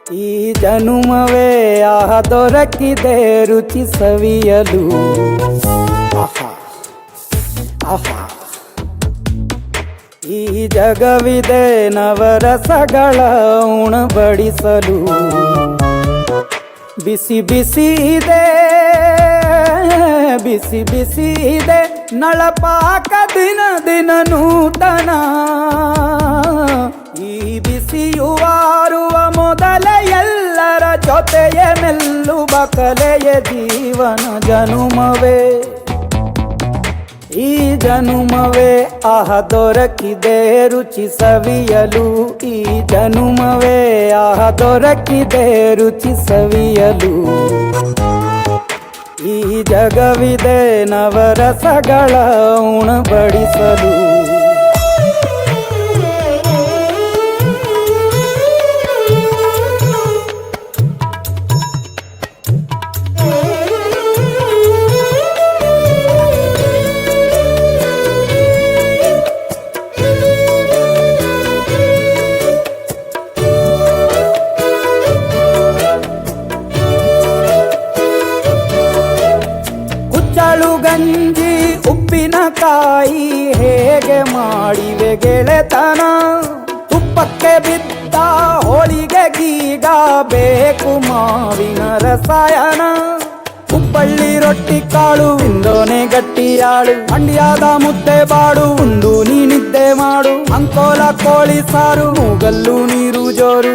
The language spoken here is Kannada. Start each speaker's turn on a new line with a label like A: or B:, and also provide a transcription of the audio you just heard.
A: ಈ ಜನುಮವೇ ದೊರಕಿದೆ ರುಚಿ ಸವಿಯಲು. ಆಹಾ ಆಹಾ, ಈ ಜಗವಿದೆ ನವರಸಗಳ ಉಣಬಡಿಸಲು. ಬಿಸಿ ಬಿಸಿ ಇದೆ, ಬಿಸಿ ಬಿಸಿ ಇದೆ ನಳಪಾಕ ದಿನ ದಿನ ನೂತನ. ಈ ಬಿಸಿಯುವಾರುವ ಮೊದಲೇ ಎಲ್ಲರ ಜೊತೆಯ ಮೆಲ್ಲುವ ಕಲೆಯ ಜೀವನ ಜನುಮವೇ. ಈ ಜನುಮವೇ ದೊರಕಿದೆ ರುಚಿ ಸವಿಯಲು. ಈ ಜನುಮವೇ ದೊರಕಿದೆ ರುಚಿ ಸವಿಯಲು. ಈ ಜಗವಿದೆ ನವರಸಗಳ ಉಣಬಡಿಸಲು. ಗಂಜಿ ಉಪ್ಪಿನಕಾಯಿ ಹೇಗೆ ಮಾಡಿವೆ ಗೆಳೆತನ. ತುಪ್ಪಕ್ಕೆ ಬಿದ್ದ ಹೋಳಿಗೆ ಗೀಗ ಬೇಕು ಮಾವಿನ ರಸಾಯನ. ಹುಬ್ಬಳ್ಳಿ ರೊಟ್ಟಿ ಕಾಳು ಇಂದೋನೆ ಗಟ್ಟಿಯಾಳು. ಮಂಡ್ಯದ ಮುದ್ದೆ ಬಾಡು ಉಂಡು ನೀ ನಿದ್ದೆ ಮಾಡು. ಅಂಕೋಲ ಕೋಳಿ ಸಾರು ಮೂಗಲ್ಲು ನೀರು ಜೋರು.